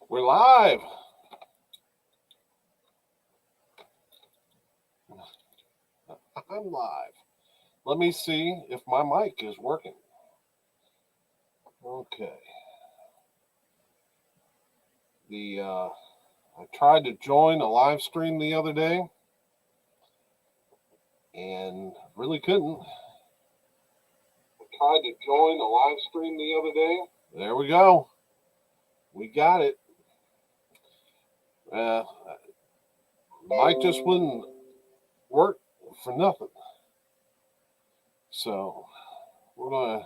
We're live. I'm live. Let me see if my mic is working. Okay. I tried to join a live stream the other day and really couldn't. There we go. We got it. Mic just wouldn't work for nothing. So we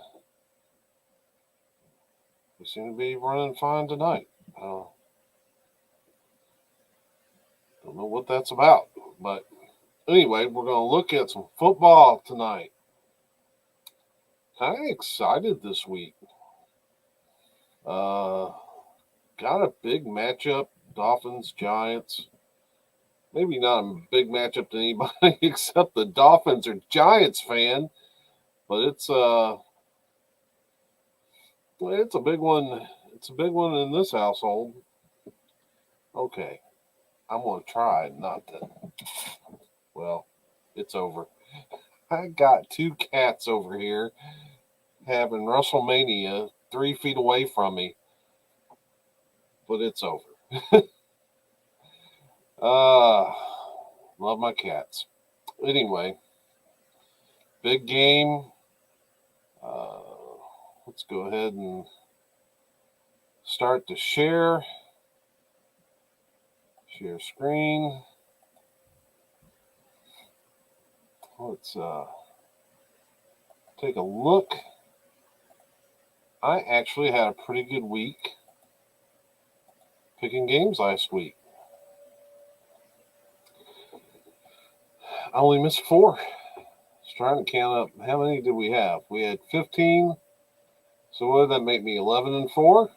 seem to be running fine tonight. Don't know what that's about, but anyway, we're going to look at some football tonight. Kind of excited this week. Got a big matchup, Dolphins, Giants. Maybe not a big matchup to anybody except the Dolphins or Giants fan, but it's a big one. It's a big one in this household. Okay, I'm gonna try not to. Well, it's over. I got two cats over here having WrestleMania 3 feet away from me, but it's over. Love my cats. Anyway, big game. Let's go ahead and start to share screen. Let's take a look. I actually had a pretty good week picking games last week. I only missed 4. Just trying to count up. How many did we have? We had 15. So what did that make me? 11-4.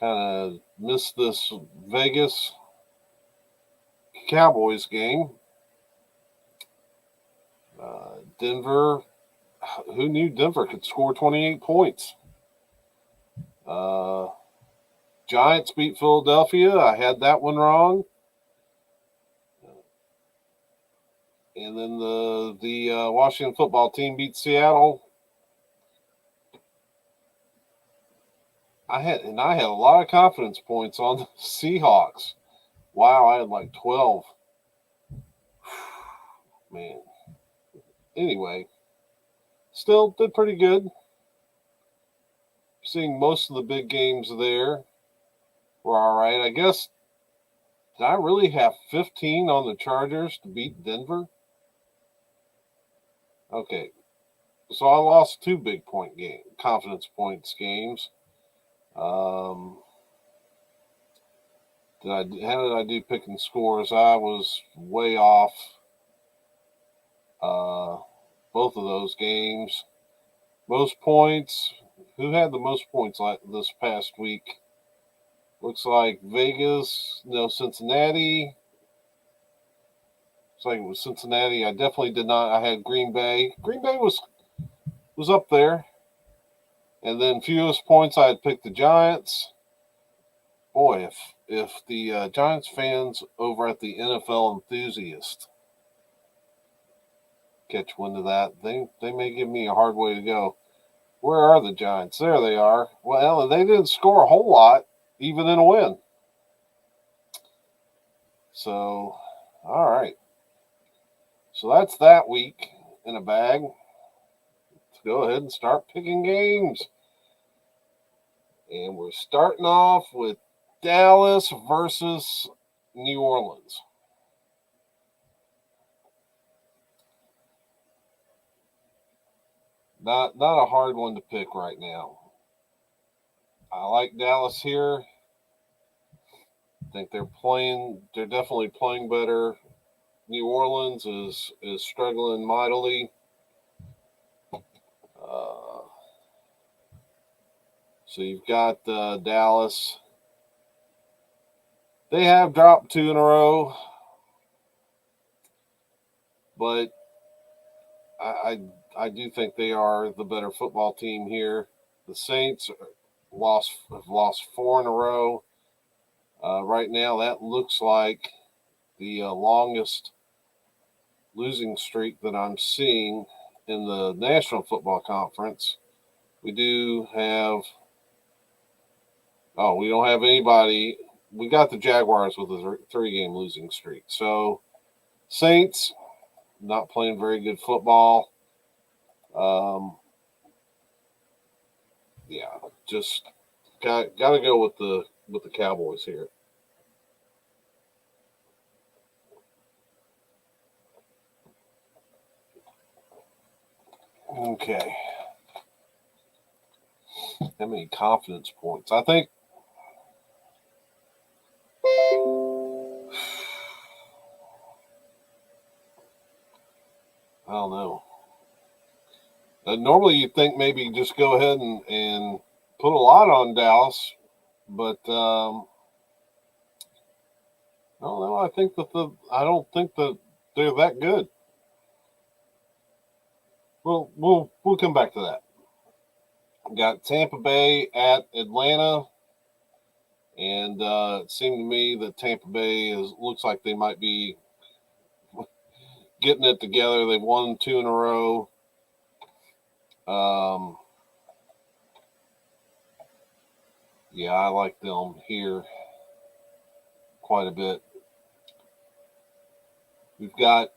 Kind of missed this Vegas Cowboys game. Denver. Who knew Denver could score 28 points? Giants beat Philadelphia. I had that one wrong. And then the Washington football team beat Seattle. I had a lot of confidence points on the Seahawks. Wow, I had like 12. Man. Anyway, still did pretty good. Seeing most of the big games there were all right. I guess, did I really have 15 on the Chargers to beat Denver? Okay. So I lost 2 big point confidence points games. How did I do picking scores? I was way off both of those games. Most points. Who had the most points this past week? Looks like Vegas. No, Cincinnati. Looks like it was Cincinnati. I definitely did not. I had Green Bay. Green Bay was up there. And then fewest points, I had picked the Giants. Boy, if the Giants fans over at the NFL Enthusiast catch wind of that, they may give me a hard way to go. Where are the Giants? There they are. Well, they didn't score a whole lot, even in a win. So, all right. So that's that week in a bag. Let's go ahead and start picking games. And we're starting off with Dallas versus New Orleans. Not a hard one to pick right now. I like Dallas here. I think they're definitely playing better. New Orleans is struggling mightily. So you've got Dallas. They have dropped 2 in a row, but I do think they are the better football team here. The Saints have lost 4 in a row. Right now, that looks like the longest losing streak that I'm seeing in the National Football Conference. We do have. Oh, we don't have anybody. We got the Jaguars with a 3-game losing streak. So, Saints not playing very good football. Yeah, just got to go with the Cowboys here. Okay. How many confidence points? I think. I don't know. Normally, you'd think maybe just go ahead and put a lot on Dallas, but I don't know. I don't think that they're that good. Well, we'll come back to that. Got Tampa Bay at Atlanta, and it seemed to me that Tampa Bay looks like they might be getting it together. They've won 2 in a row. Yeah, I like them here quite a bit. We've got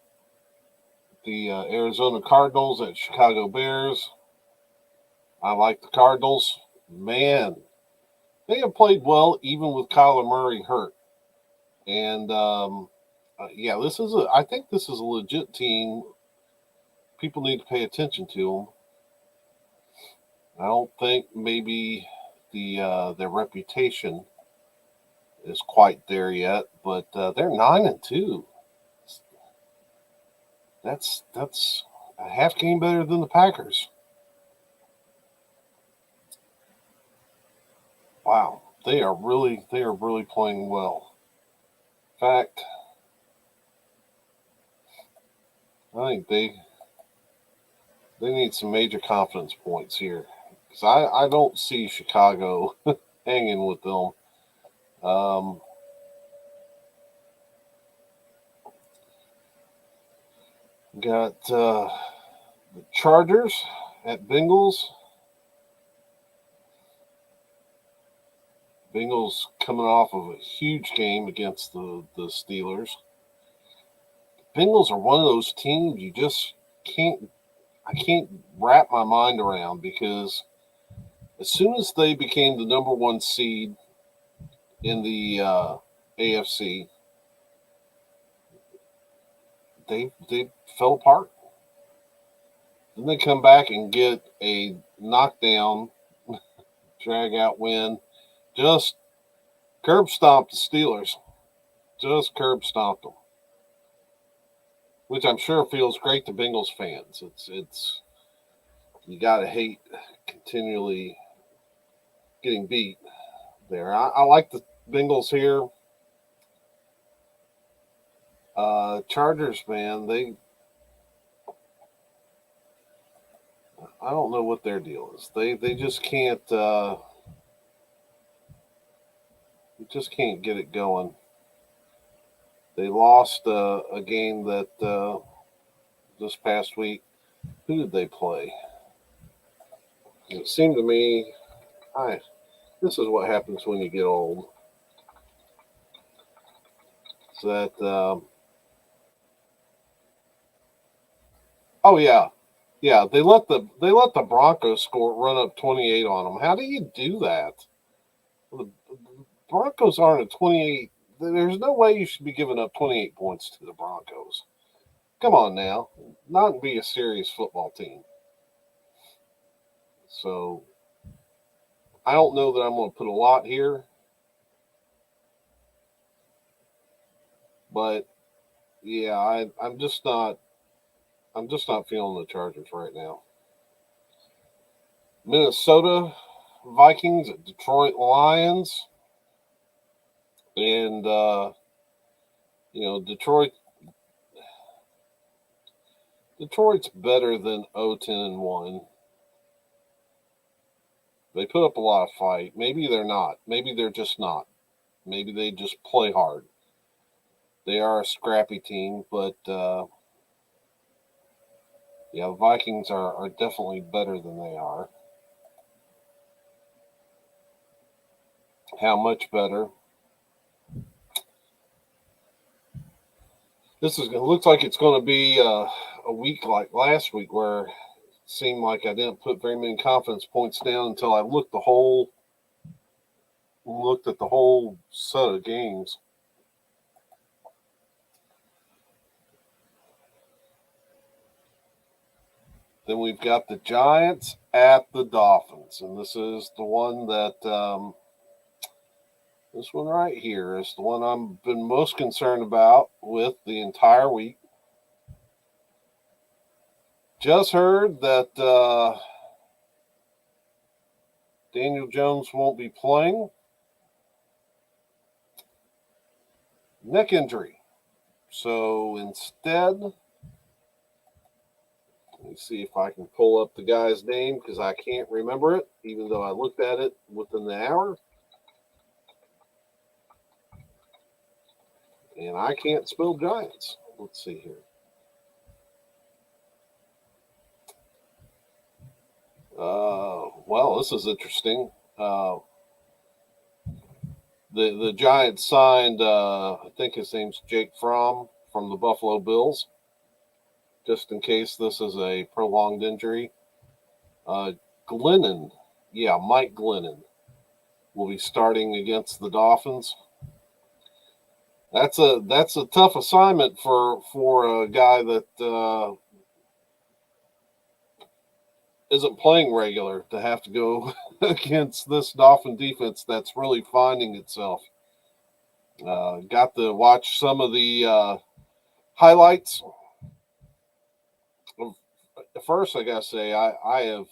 the Arizona Cardinals at Chicago Bears. I like the Cardinals. Man, they have played well even with Kyler Murray hurt. And yeah, I think this is a legit team. People need to pay attention to them. I don't think maybe their reputation is quite there yet, but they're 9-2. That's a half game better than the Packers. Wow, they are really playing well. In fact, I think they need some major confidence points here because I don't see Chicago hanging with them. Got the Chargers at Bengals. Bengals coming off of a huge game against the Steelers. Bengals are one of those teams you just I can't wrap my mind around because as soon as they became the number 1 seed in the AFC, they fell apart. Then they come back and get a knockdown, drag out win. Just curb stomped the Steelers. Just curb stomped them, which I'm sure feels great to Bengals fans. It's you gotta hate continually getting beat there. I like the Bengals here. Chargers, man, I don't know what their deal is. They just can't get it going. They lost a game that this past week. Who did they play? It seemed to me, this is what happens when you get old. Is that oh yeah, they let the Broncos score run up 28 on them. How do you do that? The Broncos aren't a 28. There's no way you should be giving up 28 points to the Broncos. Come on now, not be a serious football team. So I don't know that I'm going to put a lot here, but yeah, I'm just not feeling the Chargers right now. Minnesota Vikings at Detroit Lions, and Detroit's better than 0-10-1. They put up a lot of fight. Maybe they're not. Maybe they're just not. Maybe they just play hard. They are a scrappy team, but yeah, the Vikings are definitely better than they are. How much better? It looks like it's going to be a week like last week, where it seemed like I didn't put very many confidence points down until I looked at the whole set of games. Then we've got the Giants at the Dolphins, and this is the one that this one right here is the one I've been most concerned about with the entire week. Just heard that Daniel Jones won't be playing. Neck injury. So instead, let me see if I can pull up the guy's name because I can't remember it, even though I looked at it within the hour. And I can't spell Giants. Let's see here. Well, this is interesting. The Giants signed, I think his name's Jake Fromm from the Buffalo Bills, just in case this is a prolonged injury. Glennon, Mike Glennon will be starting against the Dolphins. That's a tough assignment for a guy that isn't playing regular, to have to go against this Dolphin defense that's really finding itself. Got to watch some of the highlights. First, I gotta say, I have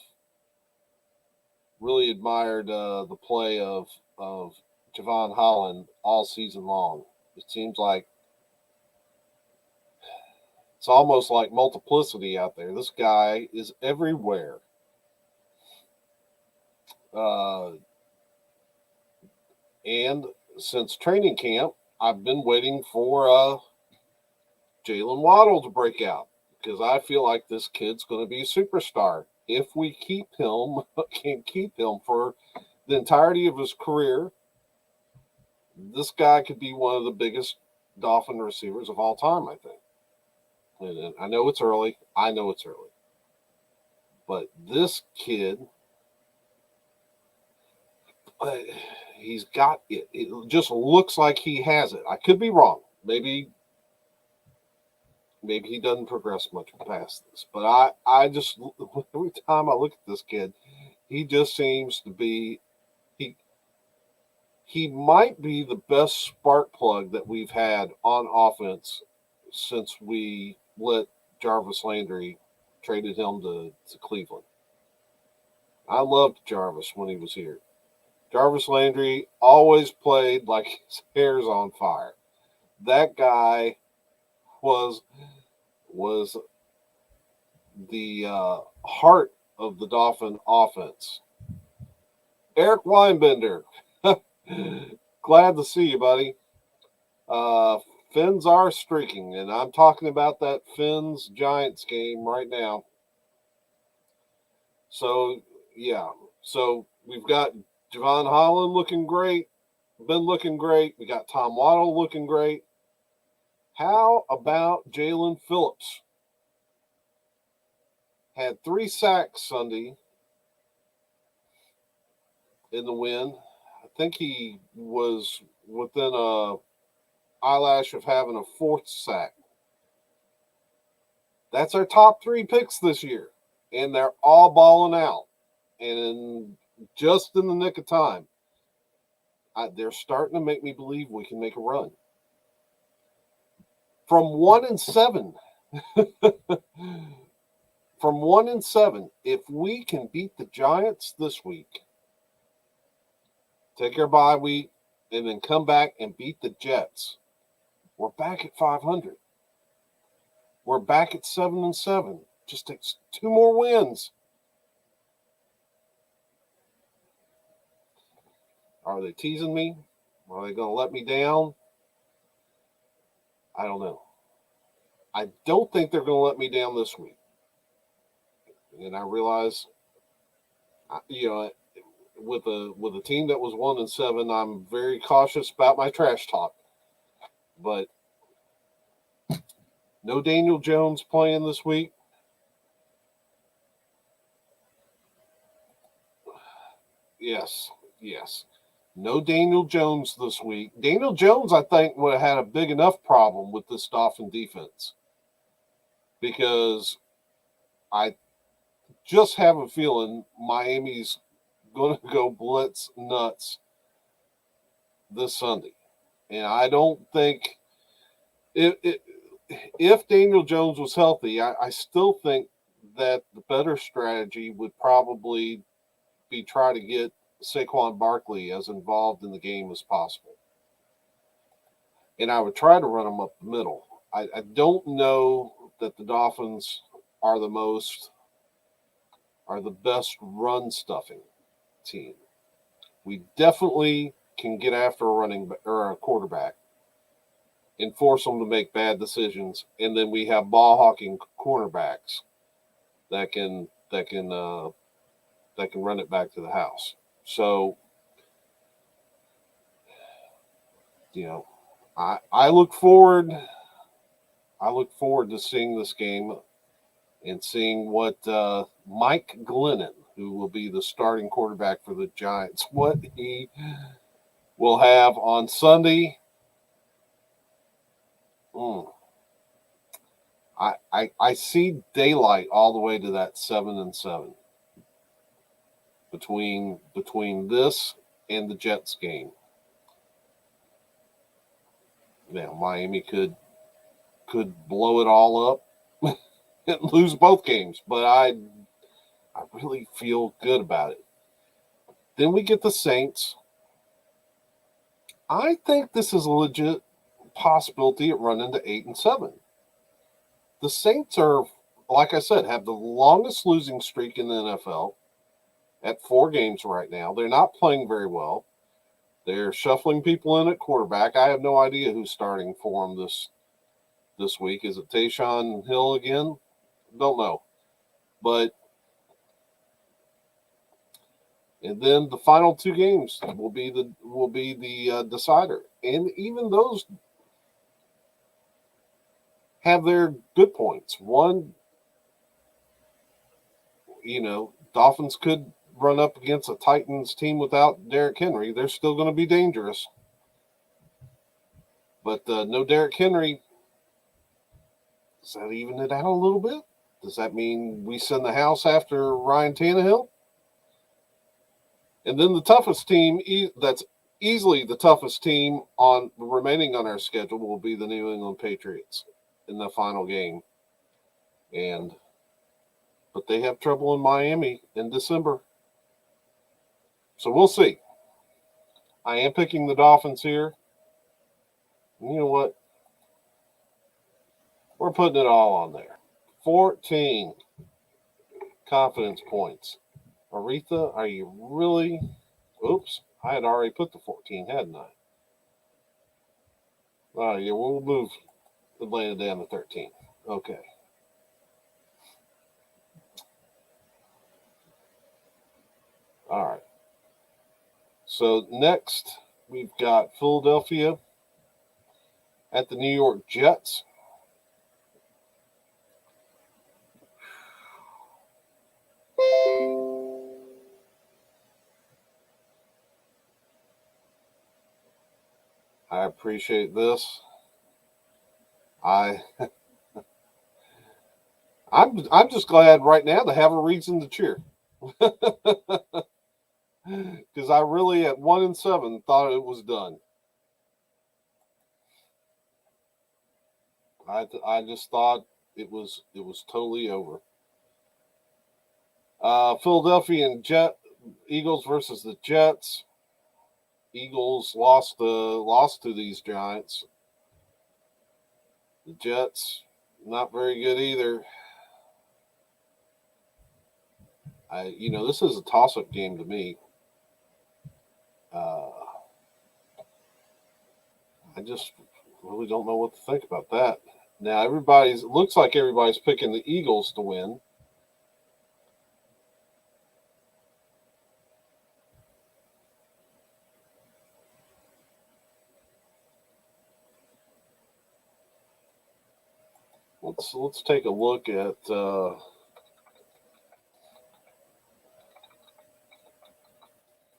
really admired the play of Javon Holland all season long. It seems like it's almost like multiplicity out there. This guy is everywhere. And since training camp, I've been waiting for Jalen Waddle to break out, because I feel like this kid's going to be a superstar. If we can't keep him for the entirety of his career, this guy could be one of the biggest Dolphin receivers of all time, I think. And I know it's early. But this kid, he's got it. It just looks like he has it. I could be wrong. Maybe he doesn't progress much past this. But I just, every time I look at this kid, he just seems to be, he might be the best spark plug that we've had on offense since we let Jarvis Landry traded him to Cleveland. I loved Jarvis when he was here. Jarvis Landry always played like his hair's on fire. That guy was the heart of the Dolphin offense. Eric Weinbender, glad to see you, buddy. Fins are streaking, and I'm talking about that Fins Giants game right now. So, yeah. So we've got Javon Holland looking great, been looking great. We got Tom Waddle looking great. How about Jalen Phillips? Had 3 sacks Sunday in the win. I think he was within a eyelash of having a 4th sack. That's our top 3 picks this year, and they're all balling out, and just in the nick of time. They're starting to make me believe we can make a run. From 1-7, from 1-7, if we can beat the Giants this week, take our bye week, and then come back and beat the Jets, we're back at 500. We're back at 7-7. Just takes 2 more wins. Are they teasing me? Are they going to let me down? I don't know. I don't think they're going to let me down this week. And I realize, with a team that was 1-7, I'm very cautious about my trash talk. But no Daniel Jones playing this week. Yes. No Daniel Jones this week. Daniel Jones, I think, would have had a big enough problem with this Dolphin defense, because I just have a feeling Miami's going to go blitz nuts this Sunday. And I don't think if Daniel Jones was healthy, I still think that the better strategy would probably be try to get Saquon Barkley as involved in the game as possible. And I would try to run him up the middle. I don't know that the Dolphins are the best run stuffing team. We definitely can get after a quarterback and force them to make bad decisions, and then we have ball hawking cornerbacks that can run it back to the house. So, I look forward to seeing this game and seeing what Mike Glennon, who will be the starting quarterback for the Giants, what he will have on Sunday. I see daylight all the way to that 7-7 between this and the Jets game. Now Miami could blow it all up and lose both games, but I really feel good about it. Then we get the Saints. I think this is a legit possibility at running to 8-7. The Saints are, like I said, have the longest losing streak in the NFL at 4 games right now. They're not playing very well. They're shuffling people in at quarterback. I have no idea who's starting for them this week. Is it Taysom Hill again? Don't know. And then the final 2 games will be the decider, and even those have their good points. One, Dolphins could run up against a Titans team without Derrick Henry. They're still going to be dangerous, but no Derrick Henry. Does that even it out a little bit? Does that mean we send the house after Ryan Tannehill? And then the toughest team, that's easily the toughest team remaining on our schedule, will be the New England Patriots in the final game. But they have trouble in Miami in December. So we'll see. I am picking the Dolphins here. And you know what? We're putting it all on there. 14 confidence points. Aretha, are you really? Oops, I had already put the 14, hadn't I? Oh, yeah, we'll move Atlanta down to 13. Okay. All right. So next, we've got Philadelphia at the New York Jets. I appreciate this. I'm just glad right now to have a reason to cheer. Because I really, at 1-7, thought it was done. I just thought it was totally over. Philadelphia and Eagles versus the Jets. Eagles lost to these Giants. The Jets, not very good either. This is a toss-up game to me. Uh, I just really don't know what to think about that. Now looks like everybody's picking the Eagles to win. Let's take a look at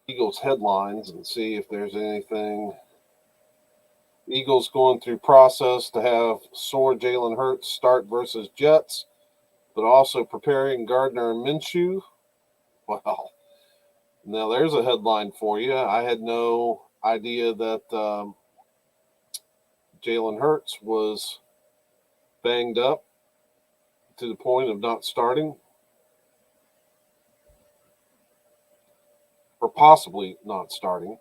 Eagles headlines and see if there's anything. Eagles going through process to have sore Jalen Hurts start versus Jets, but also preparing Gardner and Minshew. Well, now there's a headline for you. I had no idea that Jalen Hurts was banged up to the point of not starting, or possibly not starting.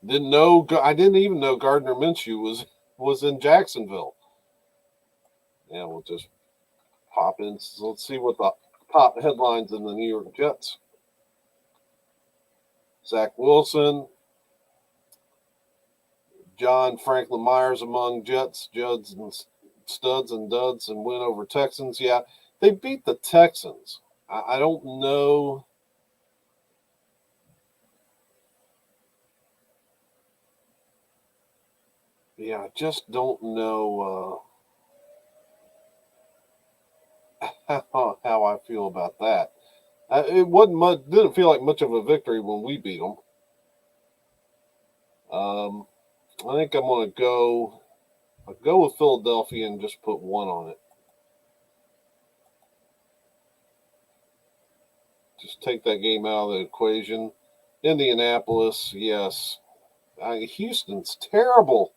I didn't even know Gardner Minshew was in Jacksonville. Yeah, we'll just pop in. So let's see what the top headlines in the New York Jets. Zach Wilson, John Franklin Myers among Jets, Juds and studs and duds, and win over Texans. Yeah, they beat the Texans. I don't know. Yeah, I just don't know how I feel about that. It wasn't much. Didn't feel like much of a victory when we beat them. I think I'm gonna go with Philadelphia and just put one on it. Just take that game out of the equation. Indianapolis, yes. Houston's terrible.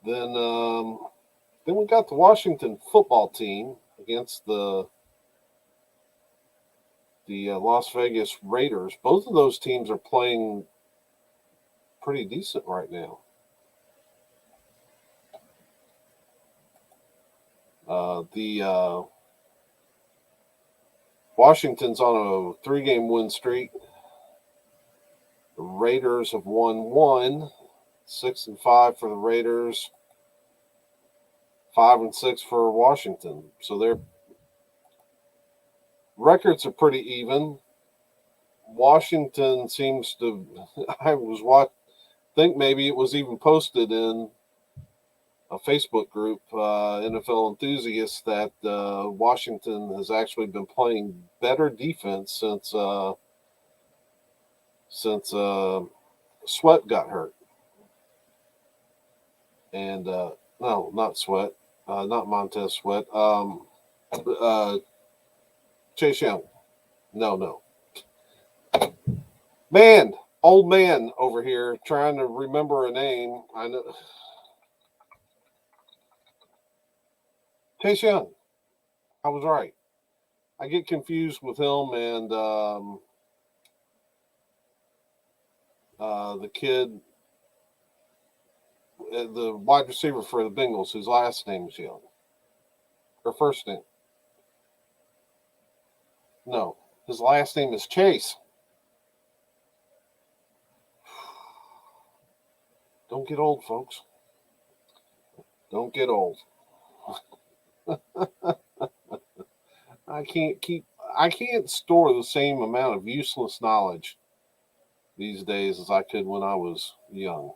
Then we got the Washington football team against the Las Vegas Raiders. Both of those teams are playing pretty decent right now. The Washington's on a 3-game win streak. The Raiders have won 1, 6-5 for the Raiders, 5-6 for Washington. So their records are pretty even. Washington seems to. Think maybe it was even posted in a Facebook group, NFL enthusiasts, that Washington has actually been playing better defense since Sweat got hurt. And no, not Sweat, not Montez Sweat. Chase Young. No. Man, old man over here trying to remember a name. I know. Chase Young. I was right. I get confused with him and the kid, the wide receiver for the Bengals, whose last name is Young. Or first name. No, his last name is Chase. Don't get old, folks. Don't get old. I can't store the same amount of useless knowledge these days as I could when I was young.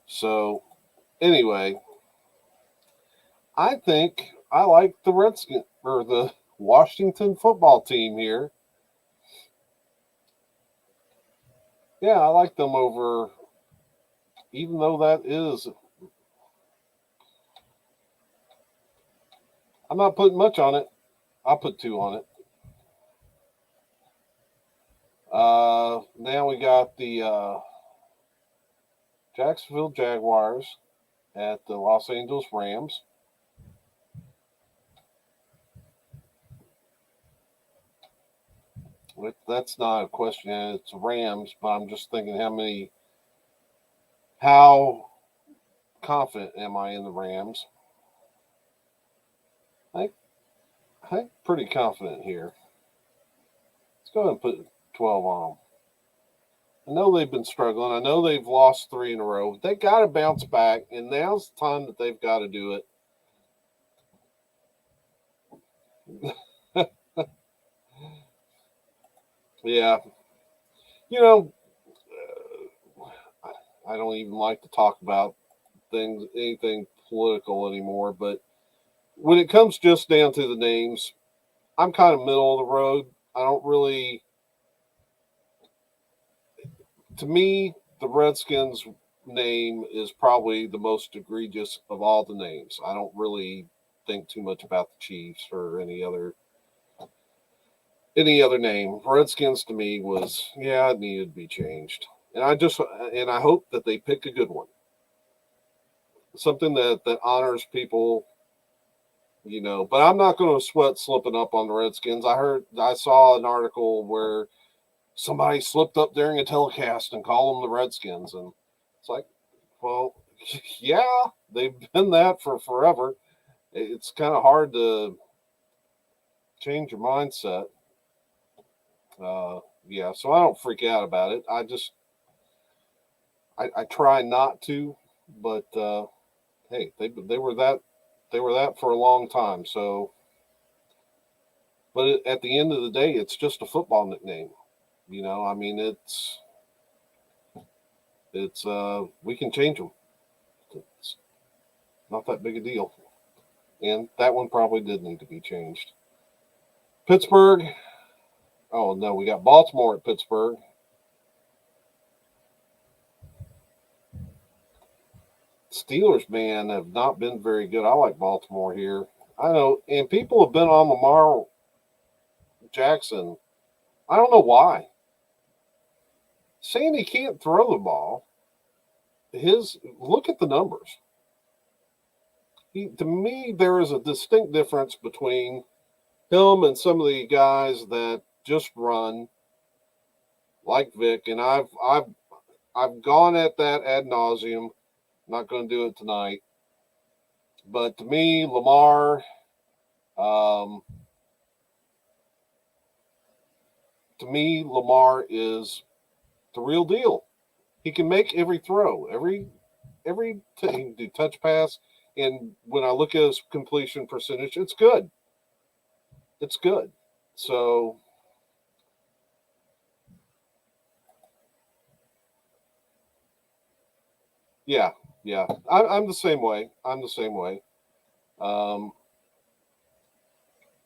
So, anyway, I think I like the Redskins or the Washington football team here. Yeah, I like them over, even though that is. I'm not putting much on it. I'll put 2 on it. Now we got the Jacksonville Jaguars at the Los Angeles Rams. That's not a question. It's Rams, but I'm just thinking how confident am I in the Rams? I I'm pretty confident here. Let's go ahead and put 12 on them. I know they've been struggling. I know they've lost 3 in a row. They got to bounce back, and now's the time that they've got to do it. Yeah. You know, I don't even like to talk about anything political anymore, but when it comes just down to the names, I'm kind of middle of the road. I don't really, to me, the Redskins name is probably the most egregious of all the names. I don't really think too much about the Chiefs or any other name. Redskins to me was, yeah, it needed to be changed. And I hope that they pick a good one. Something that honors people, but I'm not going to sweat slipping up on the Redskins. I saw an article where somebody slipped up during a telecast and called them the Redskins, and it's like, well, yeah, they've been that for forever. It's kind of hard to change your mindset. Yeah, so I don't freak out about it. I try not to, but hey, they were that for a long time. So, but at the end of the day, it's just a football nickname. I mean, it's we can change them. It's not that big a deal, and that one probably did need to be changed. Pittsburgh. Oh no, we got Baltimore at Pittsburgh. Steelers, man, have not been very good. I like Baltimore here. I know, and people have been on Lamar Jackson. I don't know why. Saying he can't throw the ball. Look at the numbers. To me, there is a distinct difference between him and some of the guys that just run like Vic, and I've gone at that ad nauseum. Not going to do it tonight, but to me, um, Lamar is the real deal. He can make every throw, he can do touch pass, and when I look at his completion percentage, it's good. It's good. So yeah, yeah, I'm the same way. I'm the same way. Um,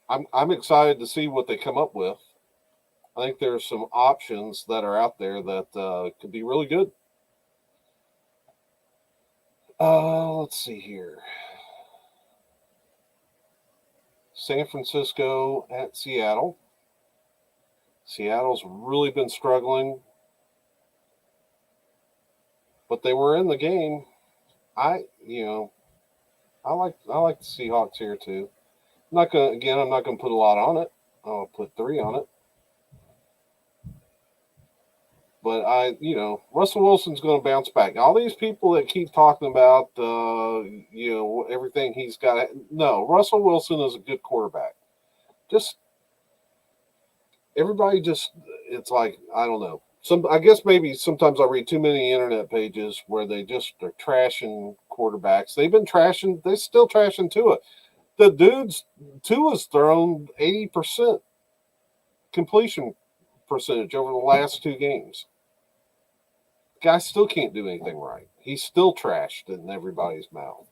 I'm excited to see what they come up with. I think there's some options that are out there that could be really good. Let's see here. San Francisco at Seattle. Seattle's really been struggling, but they were in the game. I, you know, I like the Seahawks here too. I'm not gonna put a lot on it. I'll put 3 on it. But Russell Wilson's going to bounce back. All these people that keep talking about, everything he's got. No, Russell Wilson is a good quarterback. Just everybody, it's like I don't know. I guess maybe sometimes I read too many internet pages where they just are trashing quarterbacks. They've been trashing. They're still trashing Tua. Tua's thrown 80% completion percentage over the last 2 games. Guy still can't do anything right. He's still trashed in everybody's mouth.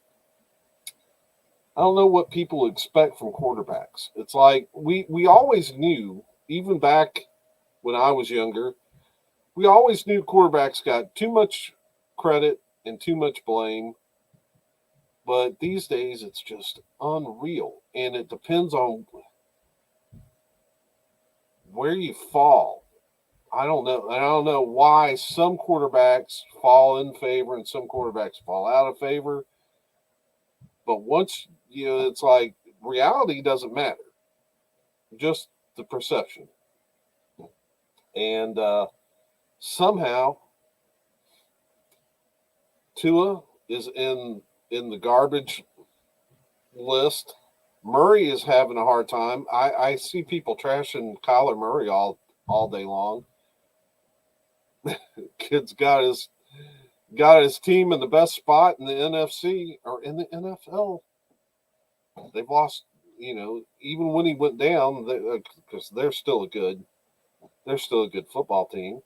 I don't know what people expect from quarterbacks. It's like we always knew, even back when I was younger, we always knew quarterbacks got too much credit and too much blame. But these days, it's just unreal. And it depends on where you fall. I don't know. I don't know why some quarterbacks fall in favor and some quarterbacks fall out of favor. But once it's like reality doesn't matter, just the perception. And somehow Tua is in the garbage list, Murray is having a hard time. I see people trashing Kyler Murray all day long. Kid's got his team in the best spot in the NFC or in the NFL. They've lost, even when he went down, because they're still a good football team.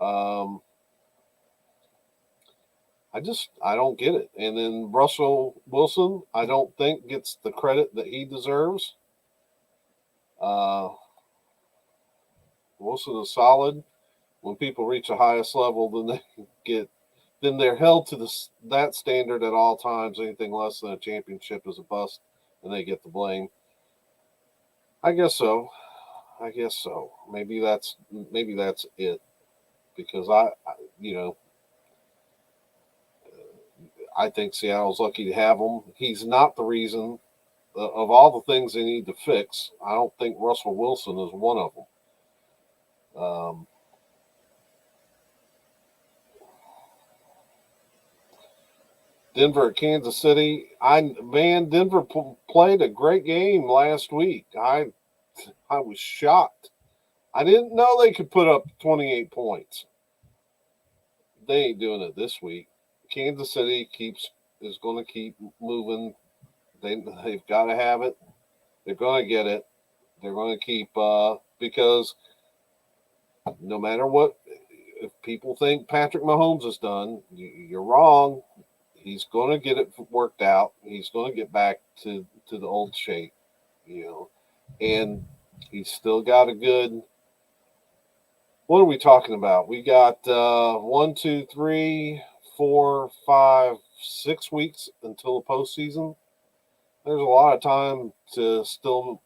I don't get it. And then Russell Wilson, I don't think gets the credit that he deserves. Wilson is solid. When people reach the highest level, then they're held to that standard at all times. Anything less than a championship is a bust, and they get the blame. I guess so. Maybe that's it, because I think Seattle's lucky to have him. He's not the reason of all the things they need to fix. I don't think Russell Wilson is one of them. Denver at Kansas City. Denver played a great game last week. I was shocked. I didn't know they could put up 28 points. They ain't doing it this week. Kansas City is going to keep moving. They've got to have it. They're going to get it. They're going to keep because no matter what, if people think Patrick Mahomes is done, you're wrong. He's going to get it worked out. He's going to get back to the old shape, and he's still got a good. What are we talking about? We got 1, 2, 3, 4, 5, 6 weeks until the postseason. There's a lot of time to still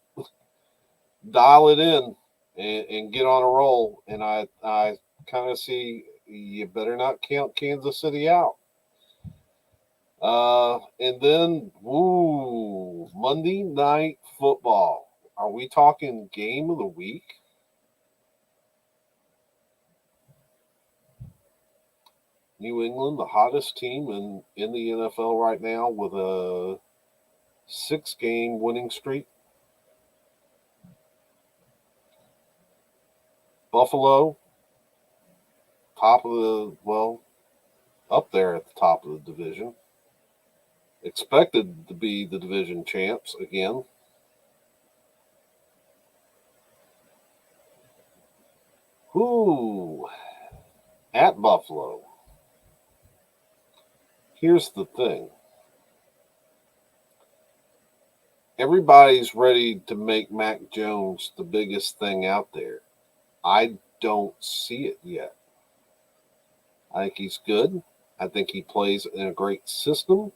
dial it in and get on a roll. And I kind of see you better not count Kansas City out. And then, Monday Night Football. Are we talking game of the week? New England, the hottest team in the NFL right now, with a 6-game winning streak. Buffalo, up there at the top of the division. Expected to be the division champs again. At Buffalo. Here's the thing. Everybody's ready to make Mac Jones the biggest thing out there. I don't see it yet. I think he's good. I think he plays in a great system.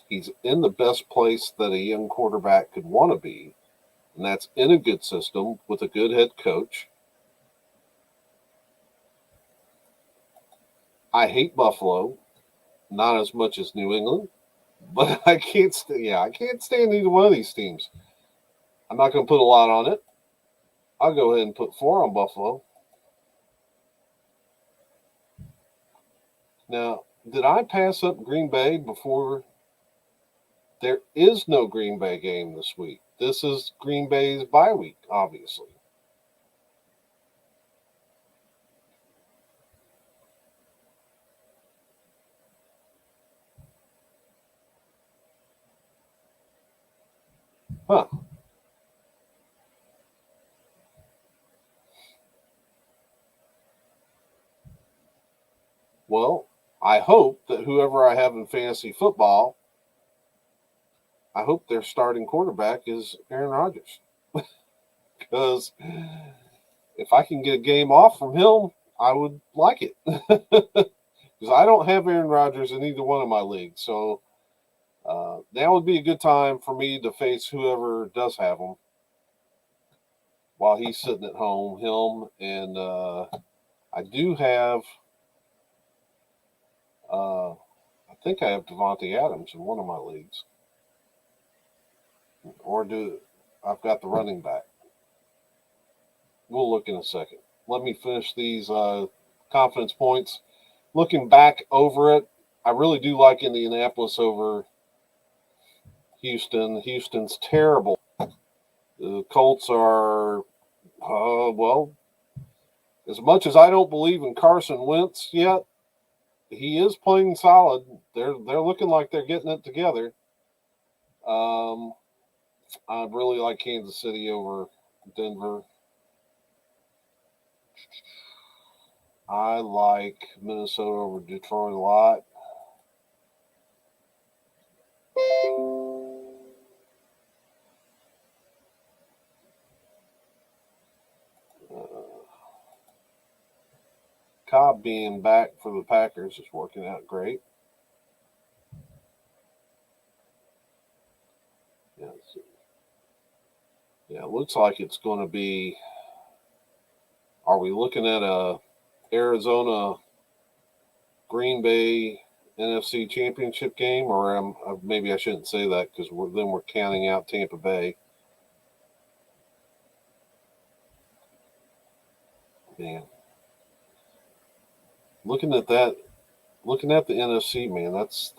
He's in the best place that a young quarterback could want to be, and that's in a good system with a good head coach. I hate Buffalo, not as much as New England, but I can't stand either one of these teams. I'm not going to put a lot on it. I'll go ahead and put 4 on Buffalo. Now, did I pass up Green Bay before? There is no Green Bay game this week. This is Green Bay's bye week, obviously. Huh. Well, I hope that whoever I have in fantasy football, I hope their starting quarterback is Aaron Rodgers. Because if I can get a game off from him, I would like it. Because I don't have Aaron Rodgers in either one of my leagues. So that would be a good time for me to face whoever does have him while he's sitting at home. Him and I do have, I think I have Devontae Adams in one of my leagues. Or I've got the running back. We'll look in a second. Let me finish these confidence points. Looking back over it, I really do like Indianapolis over Houston. Houston's terrible. The Colts are, well, as much as I don't believe in Carson Wentz yet, he is playing solid. They're looking like they're getting it together. I really like Kansas City over Denver. I like Minnesota over Detroit a lot. Cobb being back for the Packers is working out great. Yeah, it looks like it's going to be. Are we looking at a Arizona Green Bay NFC Championship game, or maybe I shouldn't say that because then we're counting out Tampa Bay. Man, looking at the NFC, man, that's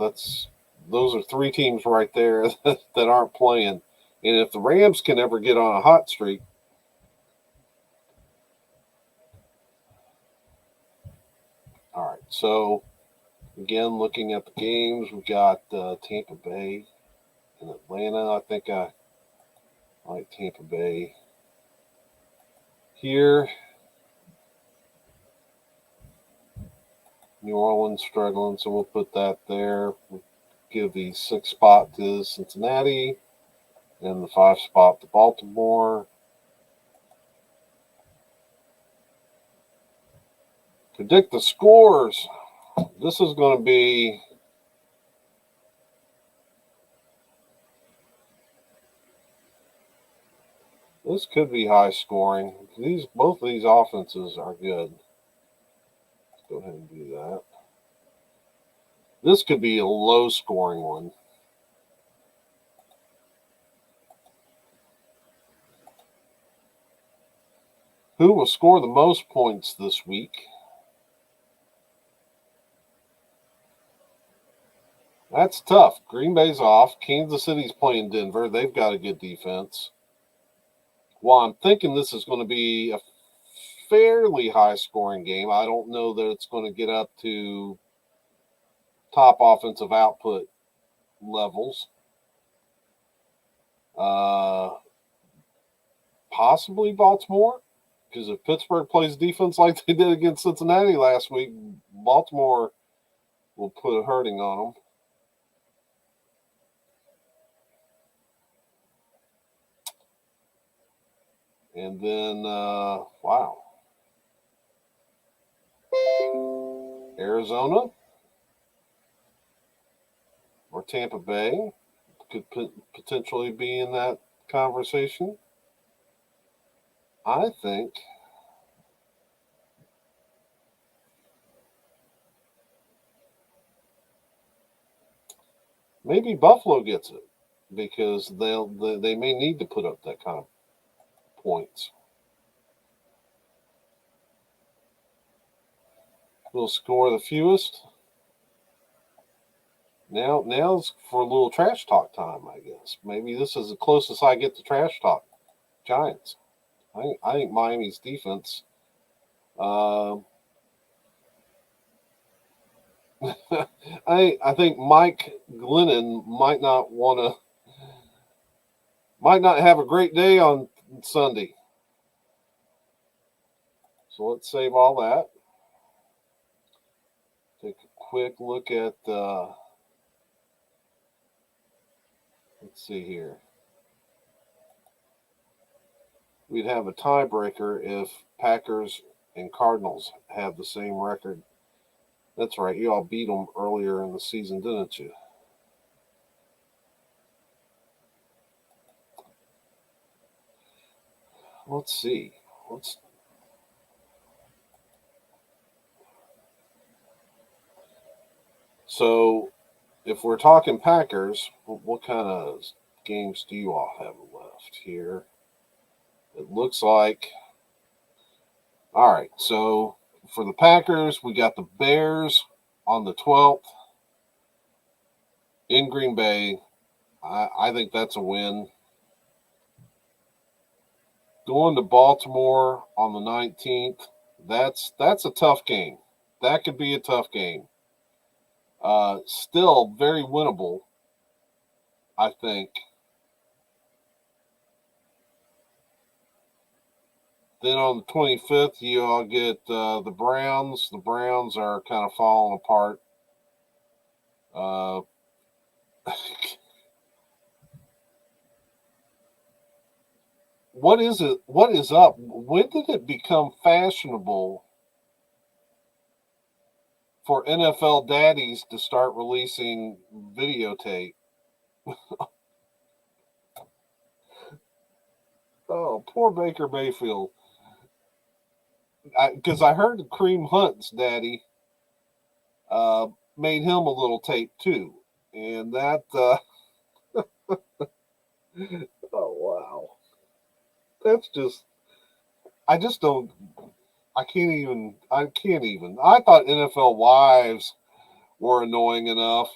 those are three teams right there that aren't playing, and if the Rams can ever get on a hot streak. All right, so again, looking at the games, we got Tampa Bay and Atlanta. I think I like Tampa Bay here. New Orleans struggling, so we'll put that there. We'll give the 6th spot to Cincinnati and the 5th spot to Baltimore. Predict the scores. This is going to be this could be high scoring. Both of these offenses are good. Let's go ahead and do that. This could be a low scoring one. Who will score the most points this week? That's tough. Green Bay's off. Kansas City's playing Denver. They've got a good defense. Well, I'm thinking this is going to be a fairly high-scoring game. I don't know that it's going to get up to top offensive output levels. Possibly Baltimore, because if Pittsburgh plays defense like they did against Cincinnati last week, Baltimore will put a hurting on them. And then, wow. Arizona or Tampa Bay could potentially be in that conversation. I think maybe Buffalo gets it because they may need to put up that kind of points. We'll score the fewest. Now's for a little trash talk time, I guess. Maybe this is the closest I get to trash talk. Giants. I think Miami's defense. I think Mike Glennon might not have a great day on Sunday. So let's save all that. Take a quick look at let's see here. We'd have a tiebreaker if Packers and Cardinals have the same record. That's right. You all beat them earlier in the season, didn't you? Let's see. So, if we're talking Packers, what kind of games do you all have left here? It looks like. All right. So, for the Packers, we got the Bears on the 12th in Green Bay. I think that's a win. Going to Baltimore on the 19th, that's a tough game. That could be a tough game. Still very winnable, I think. Then on the 25th, you all get the Browns. The Browns are kind of falling apart. Uh, what is it? What is up? When did it become fashionable for NFL daddies to start releasing videotape? Oh, poor Baker Mayfield. Because I heard Kareem Hunt's daddy uh, made him a little tape too, and that. Oh wow, that's just. I just don't. I can't even. I can't even. I thought NFL wives were annoying enough.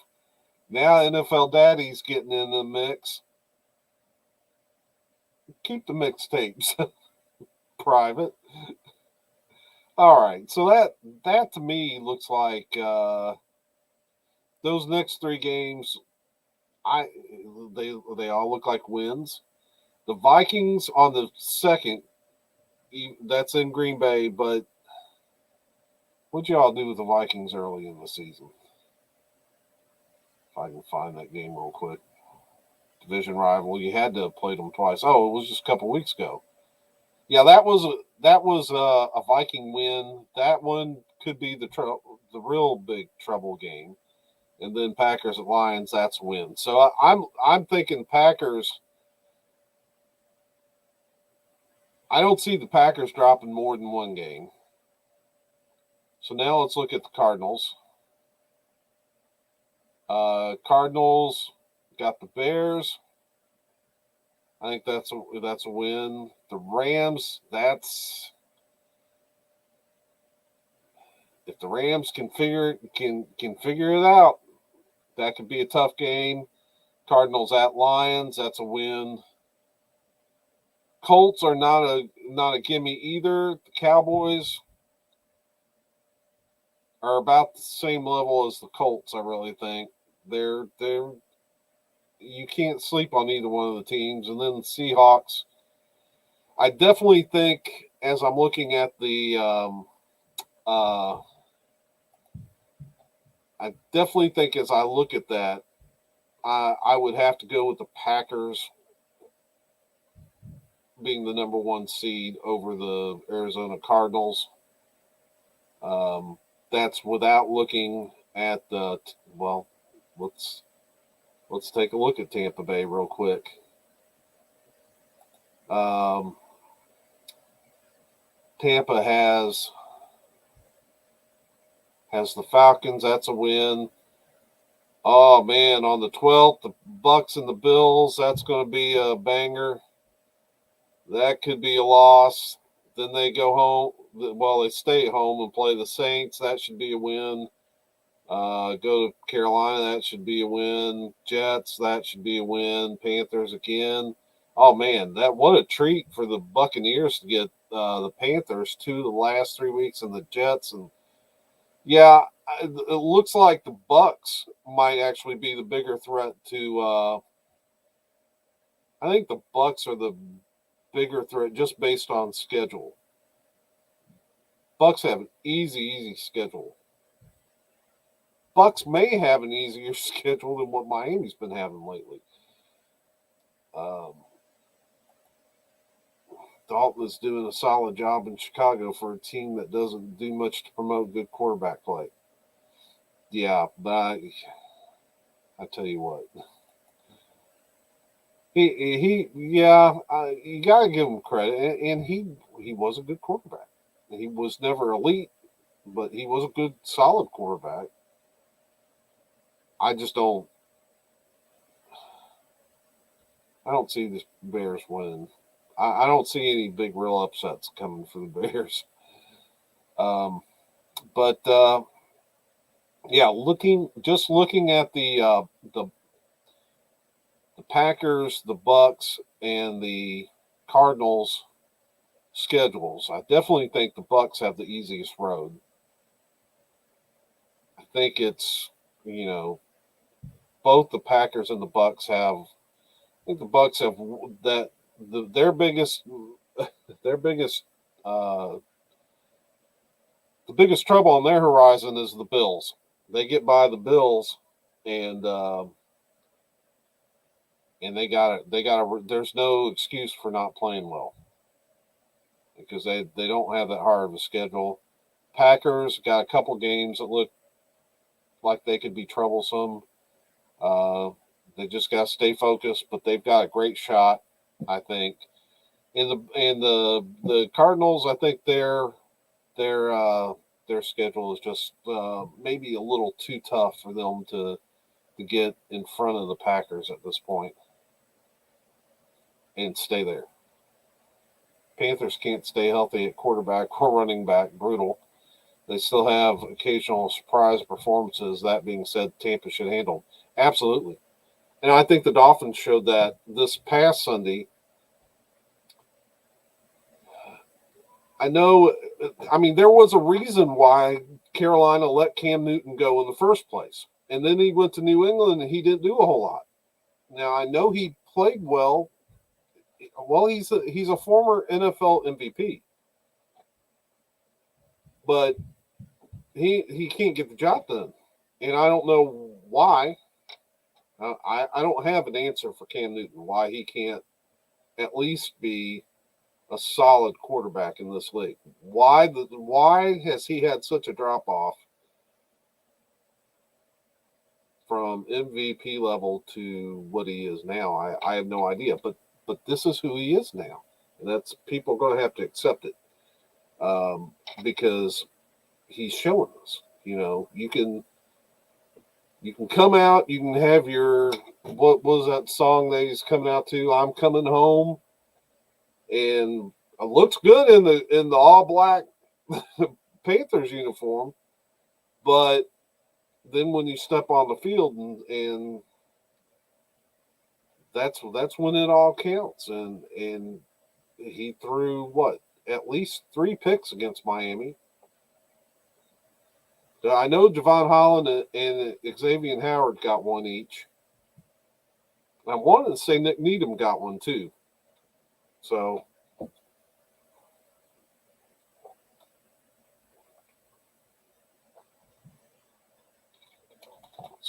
Now NFL daddy's getting in the mix. Keep the mixtapes private. All right, so that to me looks like those next three games. I they all look like wins. The Vikings on the second, that's in Green Bay. But what'd y'all do with the Vikings early in the season? If I can find that game real quick. Division rival. You had to have played them twice. Oh, it was just a couple weeks ago. Yeah, that was a Viking win. That one could be the real big trouble game. And then Packers at Lions, that's a win. So I'm thinking Packers. I don't see the Packers dropping more than one game. So now let's look at the Cardinals. Cardinals got the Bears. I think that's a win. The Rams, that's if the Rams can figure it out, that could be a tough game. Cardinals at Lions, that's a win. Colts are not a gimme either. The Cowboys are about the same level as the Colts, I really think. They're you can't sleep on either one of the teams. And then the Seahawks, I definitely think as I'm looking at the I definitely think as I look at that, I would have to go with the Packers being the number one seed over the Arizona Cardinals. That's without looking at the well. Let's take a look at Tampa Bay real quick. Tampa has the Falcons. That's a win. Oh man, on the 12th, the Bucks and the Bills. That's going to be a banger. That could be a loss. Then they go home. Well, they stay at home and play the Saints. That should be a win. Go to Carolina. That should be a win. Jets. That should be a win. Panthers again. Oh man, that what a treat for the Buccaneers to get the Panthers to the last 3 weeks and the Jets. And yeah, it looks like the Bucks might actually be the bigger threat to. I think the Bucks are the bigger threat just based on schedule. Bucks have an easy schedule. Bucks may have an easier schedule than what Miami's been having lately. Dalton is doing a solid job in Chicago for a team that doesn't do much to promote good quarterback play. Yeah, but I tell you what, you gotta give him credit, and he was a good quarterback. He was never elite, but he was a good, solid quarterback. I just don't. I don't see the Bears winning. I don't see any big real upsets coming for the Bears. But yeah, looking at the the Packers, the Bucks, and the Cardinals schedules, I definitely think the Bucks have the easiest road. I think it's, both the Packers and the Bucks have. I think the Bucks have that their biggest their biggest uh, the biggest trouble on their horizon is the Bills. They get by the Bills, and they got it. They got to. There's no excuse for not playing well because they don't have that hard of a schedule. Packers got a couple games that look like they could be troublesome. Uh, they just got to stay focused, but they've got a great shot, I think. And the Cardinals, I think their schedule is just maybe a little too tough for them to get in front of the Packers at this point and stay there. Panthers can't stay healthy at quarterback or running back. Brutal. They still have occasional surprise performances. That being said, Tampa should handle. Absolutely. And I think the Dolphins showed that this past Sunday. I mean, there was a reason why Carolina let Cam Newton go in the first place. And then he went to New England and he didn't do a whole lot. Now, I know he played well. Well, he's a former NFL MVP. But he can't get the job done. And I don't know why. I don't have an answer for Cam Newton, why he can't at least be a solid quarterback in this league. Why has he had such a drop off from MVP level to what he is now? I have no idea, but this is who he is now, and that's people are going to have to accept it because he's showing us. You can come out, you can have your what was that song that he's coming out to? I'm coming home, and it looks good in the all black Panthers uniform, but then when you step on the field and that's when it all counts. And he threw at least 3 picks against Miami. I know Javon Holland and Xavier Howard got one each. I wanted to say Nick Needham got one too. So that's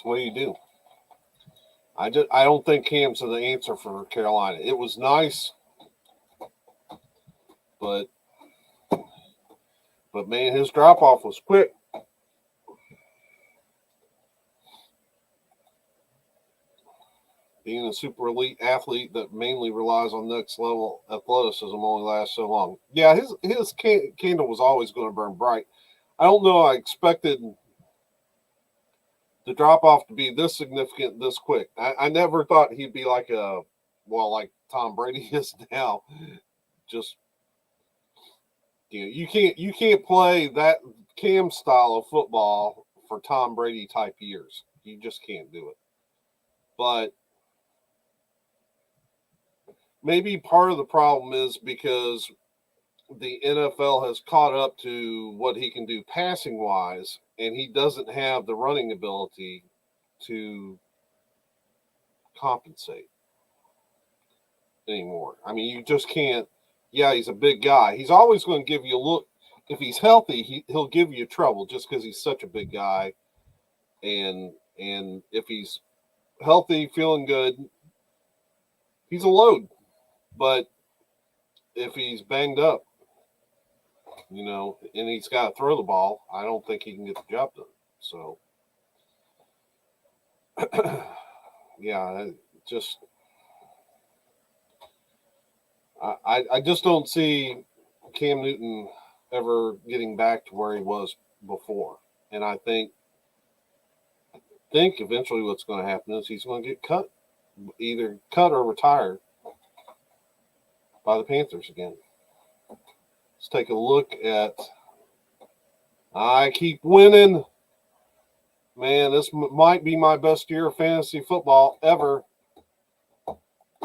what you do. I don't think Cam's the answer for Carolina. It was nice, but man, his drop off was quick. Being a super elite athlete that mainly relies on next level athleticism only lasts so long. Yeah, his candle was always going to burn bright. I don't know. I expected the drop off to be this significant this quick. I never thought he'd be like Tom Brady is now. Just you can't play that Cam style of football for Tom Brady type years. You just can't do it. But maybe part of the problem is because the NFL has caught up to what he can do passing wise, and he doesn't have the running ability to compensate anymore. I mean, you just can't. Yeah, he's a big guy. He's always going to give you a look. If he's healthy, he'll give you trouble just because he's such a big guy. And if he's healthy, feeling good, he's a load. But if he's banged up, and he's got to throw the ball, I don't think he can get the job done. So, yeah, I just don't see Cam Newton ever getting back to where he was before. And I think eventually what's going to happen is he's going to get cut, either cut or retired by the Panthers again. Let's take a look at I keep winning. Man, this might be my best year of fantasy football ever.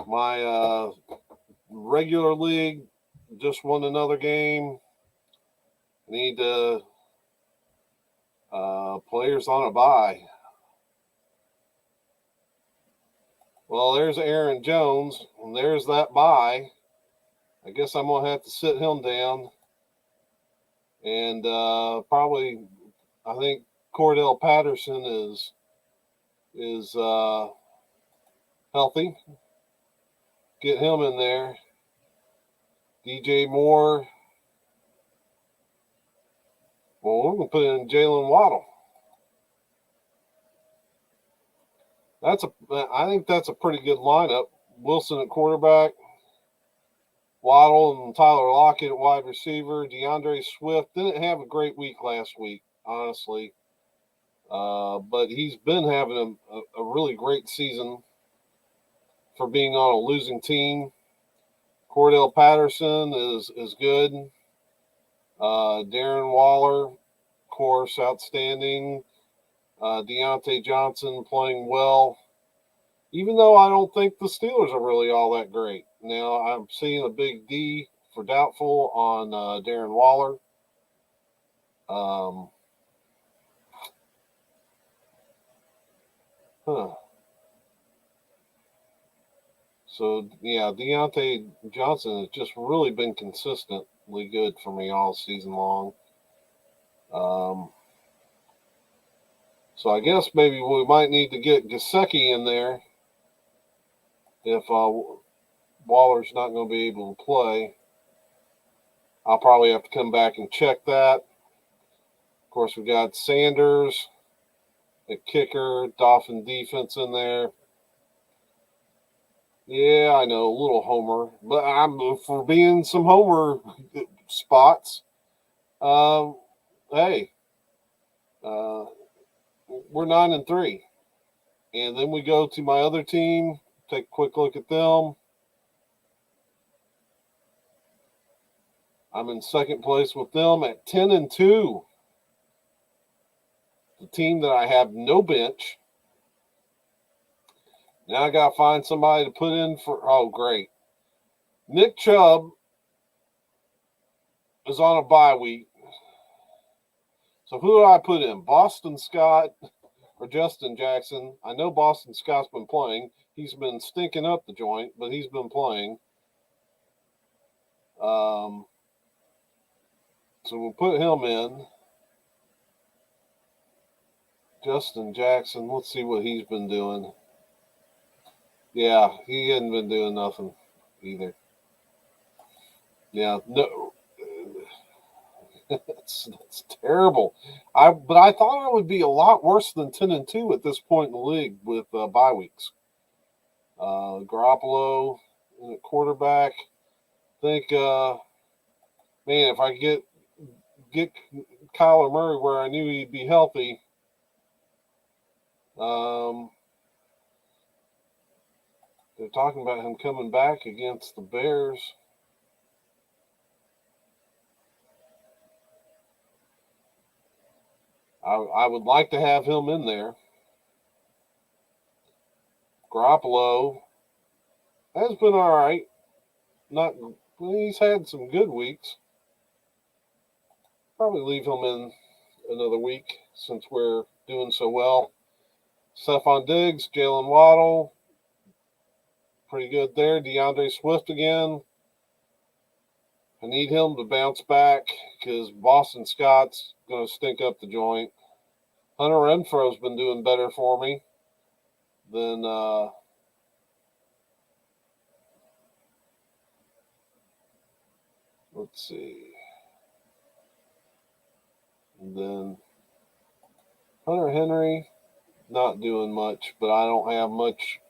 My regular league just won another game. Need players on a bye. Well, there's Aaron Jones, and there's that bye. I guess I'm going to have to sit him down. And probably, I think Cordell Patterson is healthy. Get him in there. DJ Moore. Well, we're going to put in Jalen Waddle. I think that's a pretty good lineup. Wilson at quarterback, Waddle and Tyler Lockett at wide receiver. DeAndre Swift didn't have a great week last week, honestly, but he's been having a really great season for being on a losing team. Cordell Patterson is good. Darren Waller, of course, outstanding. Deontay Johnson playing well. Even though I don't think the Steelers are really all that great. Now, I'm seeing a big D for doubtful on Darren Waller. So, yeah, Deontay Johnson has just really been consistently good for me all season long. So I guess maybe we might need to get Gesicki in there if Waller's not going to be able to play. I'll probably have to come back and check that. Of course, we got Sanders at kicker, Dolphin defense in there. Yeah, I know, a little homer, but I'm for being some homer spots. Hey, we're 9-3, and then we go to my other team. Take a quick look at them. I'm in second place with them at 10-2. The team that I have no bench. Now I got to find somebody to put in for. Oh, great. Nick Chubb is on a bye week. So who do I put in? Boston Scott or Justin Jackson? I know Boston Scott's been playing. He's been stinking up the joint, but he's been playing. So we'll put him in. Justin Jackson, let's see what he's been doing. Yeah, he hadn't been doing nothing either. Yeah, no, that's terrible. But I thought it would be a lot worse than 10-2 at this point in the league with bye weeks. Garoppolo, quarterback. I think, man, if I get Kyler Murray where I knew he'd be healthy, they're talking about him coming back against the Bears. I would like to have him in there. Garoppolo has been all right. He's had some good weeks. Probably leave him in another week since we're doing so well. Stephon Diggs, Jalen Waddle, pretty good there. DeAndre Swift again. I need him to bounce back because Boston Scott's going to stink up the joint. Hunter Renfro's been doing better for me than let's see. And then Hunter Henry, not doing much, but I don't have much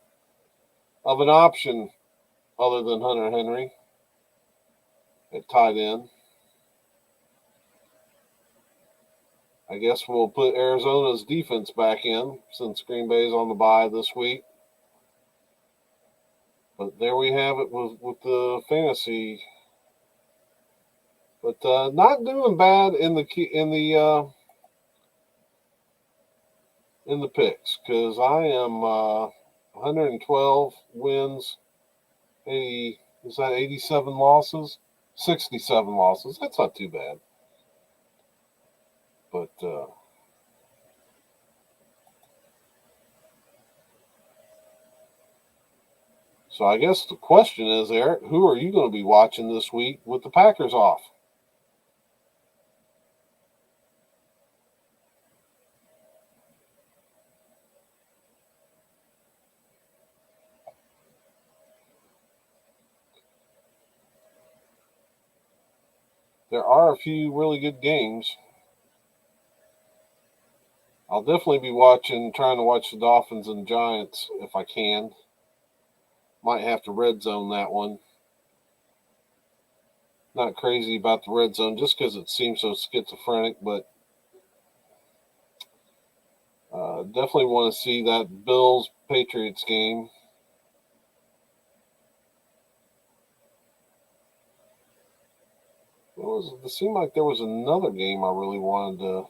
of an option other than Hunter Henry at tight end. I guess we'll put Arizona's defense back in since Green Bay's on the bye this week. But there we have it with the fantasy. But not doing bad in the picks because I am 112 wins, Is that 87 losses? 67 losses. That's not too bad. But so I guess the question is, Eric, who are you going to be watching this week with the Packers off? There are a few really good games. I'll definitely be trying to watch the Dolphins and Giants if I can. Might have to red zone that one. Not crazy about the red zone just because it seems so schizophrenic, but definitely want to see that Bills-Patriots game. It seemed like there was another game I really wanted to.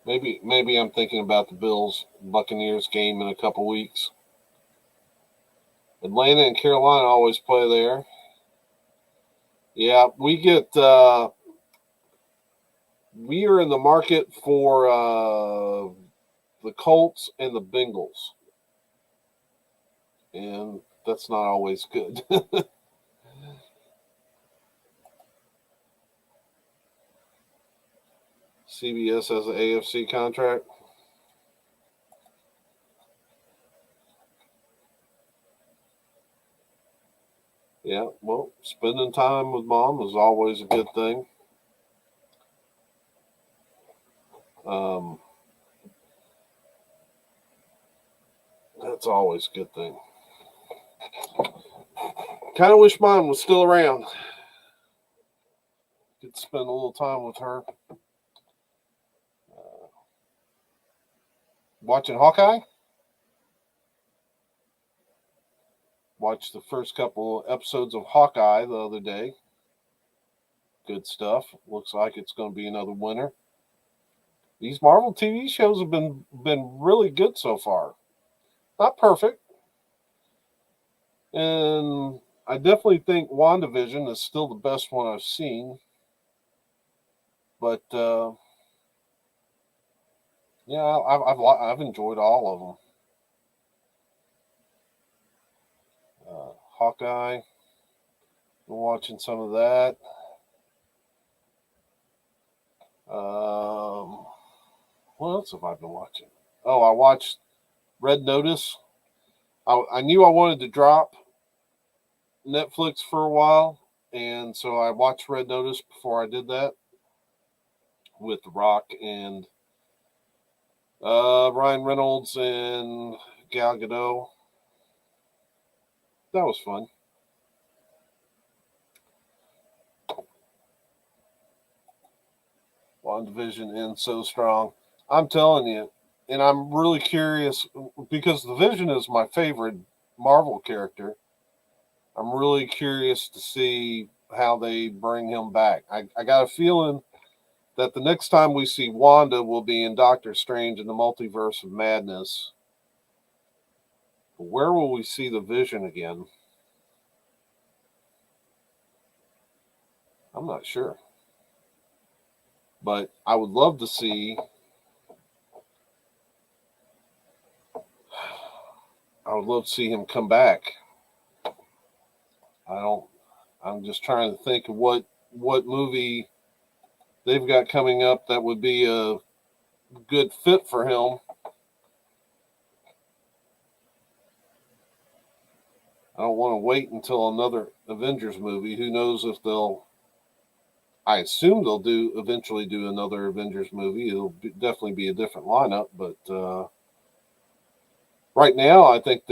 Maybe I'm thinking about the Bills-Buccaneers game in a couple weeks. Atlanta and Carolina always play there. Yeah, we are in the market for the Colts and the Bengals, and that's not always good. CBS has an AFC contract. Yeah, well, spending time with mom is always a good thing. That's always a good thing. Kind of wish mom was still around. Could spend a little time with her. Watching Hawkeye. Watched the first couple episodes of Hawkeye the other day. Good stuff. Looks like it's going to be another winner. These Marvel TV shows have been really good so far. Not perfect. And I definitely think WandaVision is still the best one I've seen. But yeah, I've enjoyed all of them. Hawkeye. Been watching some of that. What else have I been watching? Oh, I watched Red Notice. I knew I wanted to drop Netflix for a while, and so I watched Red Notice before I did that with The Rock and Ryan Reynolds and Gal Gadot. That was fun. WandaVision ends so strong. I'm telling you, and I'm really curious because the Vision is my favorite Marvel character. I'm really curious to see how they bring him back. I got a feeling that the next time we see Wanda will be in Doctor Strange in the Multiverse of Madness. Where will we see the Vision again? I'm not sure. But I would love to see. I would love to see him come back. I'm just trying to think of what movie they've got coming up that would be a good fit for him. I don't want to wait until another Avengers movie. Who knows if they'll. I assume they'll eventually do another Avengers movie. Definitely be a different lineup, but right now I think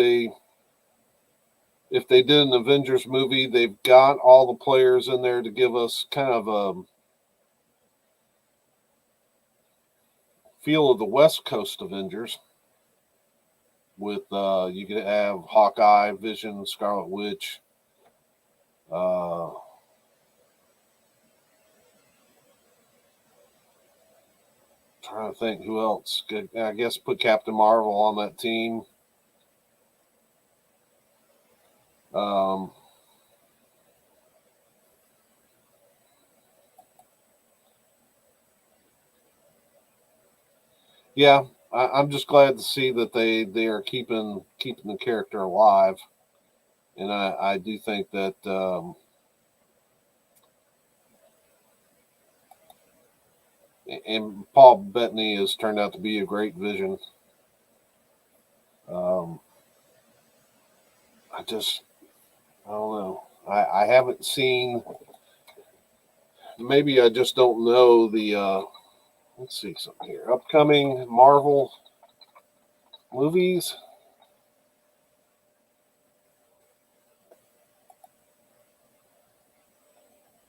if they did an Avengers movie, they've got all the players in there to give us kind of a feel of the West Coast Avengers. With you could have Hawkeye, Vision, Scarlet Witch, trying to think who else. I guess put Captain Marvel on that team. Yeah, I'm just glad to see that they are keeping the character alive, and I do think that and Paul Bettany has turned out to be a great Vision. I don't know. I haven't seen. Maybe I just don't know the. Let's see something here. Upcoming Marvel movies.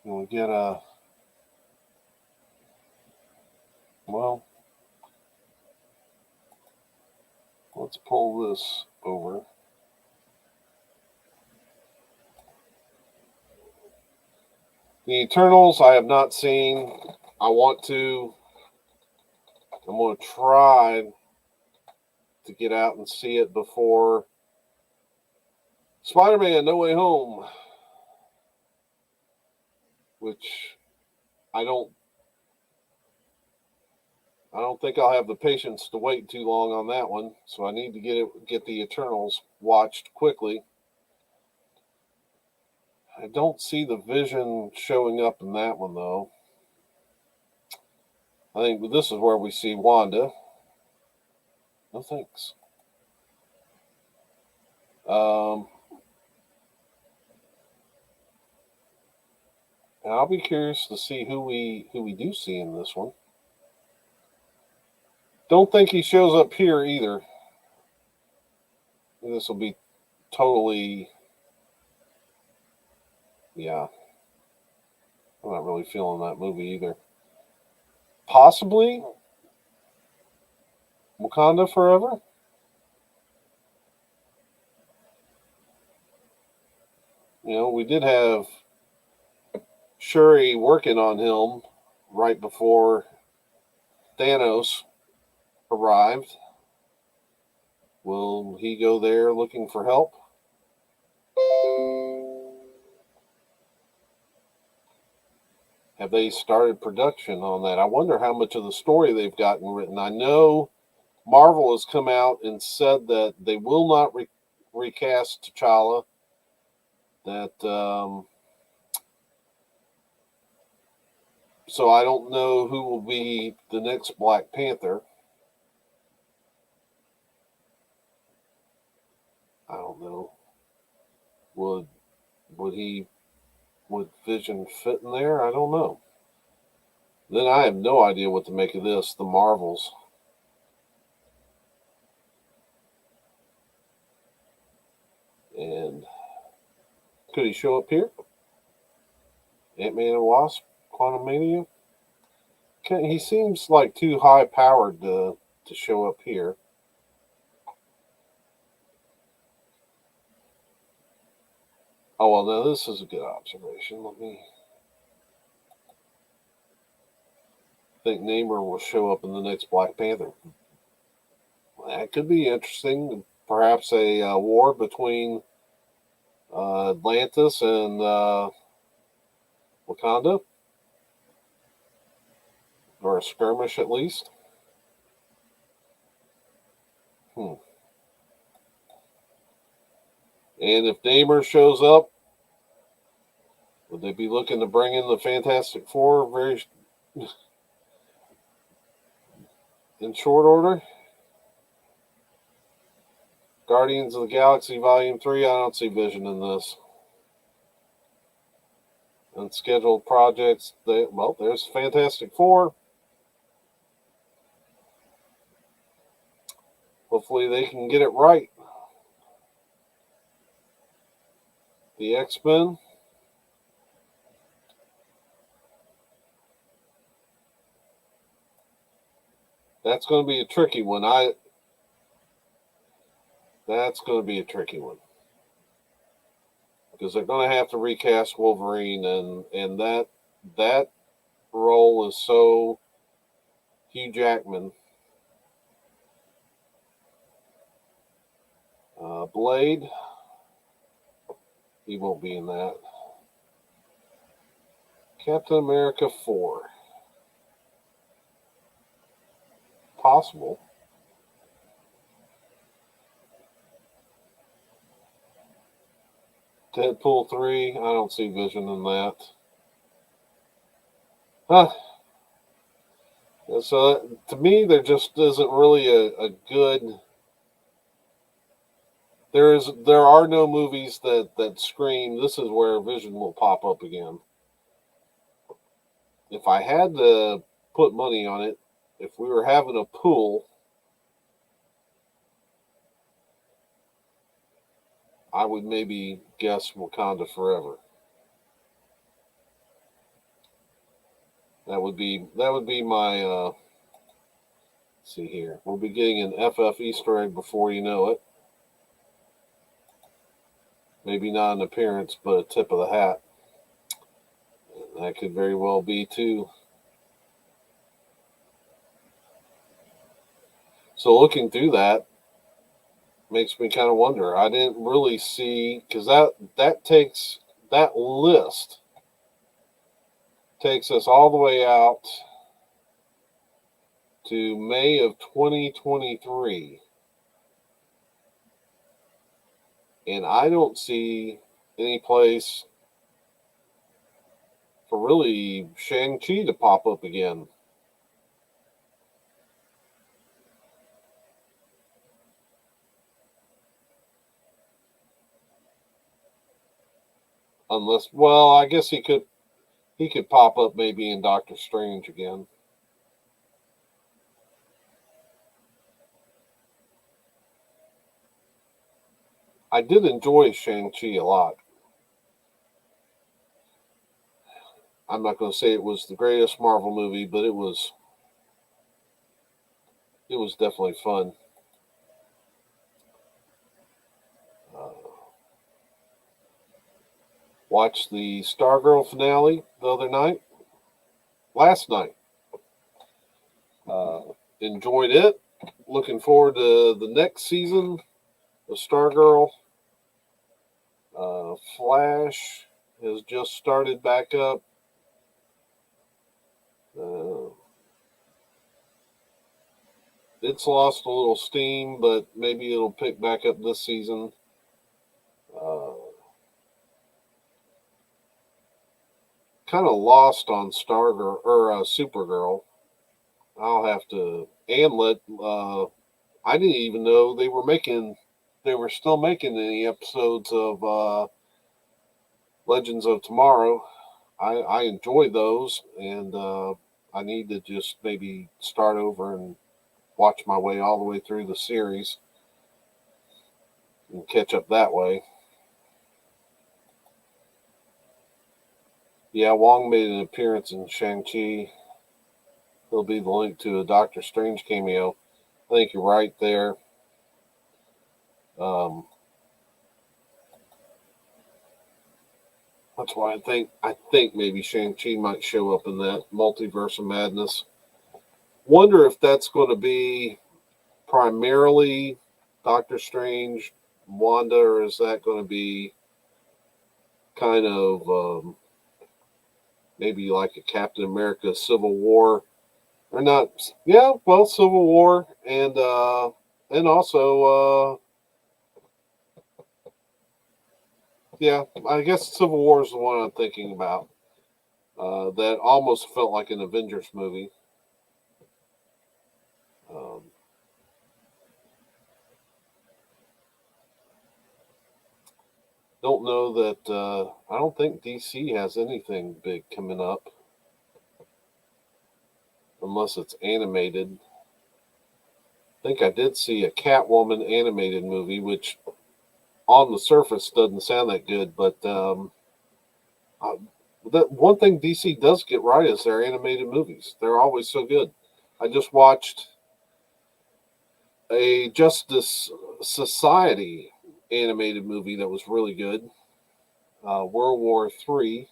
And we get a. Well, let's pull this over. The Eternals I have not seen. I want to. I'm going to try to get out and see it before Spider-Man No Way Home, which I don't think I'll have the patience to wait too long on that one. So I need to get the Eternals watched quickly. I don't see the Vision showing up in that one though. I think this is where we see Wanda. No thanks. And I'll be curious to see who we do see in this one. Don't think he shows up here either. This will be totally, yeah. I'm not really feeling that movie either. Possibly Wakanda Forever. You know, we did have Shuri working on him right before Thanos arrived. Will he go there looking for help? Have they started production on that? I wonder how much of the story they've gotten written. I know Marvel has come out and said that they will not recast T'Challa. That so I don't know who will be the next Black Panther. I don't know. Would Vision fit in there? I don't know. Then I have no idea what to make of this. The Marvels. And could he show up here? Ant-Man and Wasp, Quantumania. He seems like too high powered to show up here. Oh well, now this is a good observation. Let me think. Namor will show up in the next Black Panther. That could be interesting. Perhaps a war between Atlantis and Wakanda, or a skirmish at least. And if Namor shows up, would they be looking to bring in the Fantastic Four very in short order? Guardians of the Galaxy Volume 3, I don't see Vision in this. Unscheduled projects, there's Fantastic Four. Hopefully they can get it right. The X-Men. That's going to be a tricky one. That's going to be a tricky one. Because they're going to have to recast Wolverine, and that role is so Hugh Jackman. Blade. He won't be in that. Captain America 4. Possible. Deadpool 3. I don't see Vision in that. Huh. So to me, there just isn't really a good. There are no movies that scream this is where Vision will pop up again. If I had to put money on it, if we were having a pool, I would maybe guess Wakanda Forever. That would be my. Let's see here, we'll be getting an FF Easter egg before you know it. Maybe not an appearance, but a tip of the hat. That could very well be too. So looking through that makes me kind of wonder. I didn't really see, because that list takes us all the way out to May of 2023. And I don't see any place for really Shang-Chi to pop up again. Unless, well, I guess he could pop up maybe in Doctor Strange again. I did enjoy Shang-Chi a lot. I'm not going to say it was the greatest Marvel movie, but it was definitely fun. Watched the Stargirl finale the other night, last night. Enjoyed it. Looking forward to the next season of Stargirl. Flash has just started back up. It's lost a little steam, but maybe it'll pick back up this season. Kind of lost on Stargirl or Supergirl. I'll have to I didn't even know they were still making any episodes of Legends of Tomorrow. I enjoy those, and I need to just maybe start over and watch my way all the way through the series and catch up that way. Yeah, Wong made an appearance in Shang-Chi. He'll be the link to a Doctor Strange cameo. I think you're right there. That's why I think maybe Shang-Chi might show up in that Multiverse of Madness. Wonder if that's going to be primarily Doctor Strange, Wanda, or is that going to be kind of maybe like a Captain America Civil War, or not? Yeah, well, Civil War and also yeah, I guess Civil War is the one I'm thinking about. That almost felt like an Avengers movie. Don't know that. I don't think DC has anything big coming up, unless it's animated. I think I did see a Catwoman animated movie, which on the surface doesn't sound that good, but that one thing DC does get right is their animated movies. They're always so good. I just watched a Justice Society animated movie that was really good. World War III,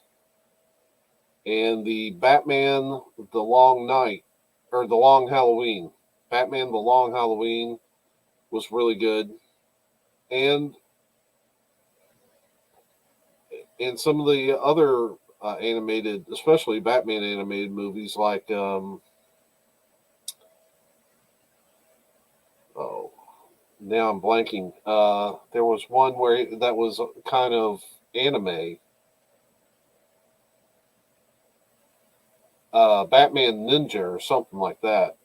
and the Batman: The Long Night or The Long Halloween. Batman: The Long Halloween was really good, and some of the other animated, especially Batman animated movies, like oh, now I'm blanking. There was one where that was kind of anime. Batman Ninja or something like that.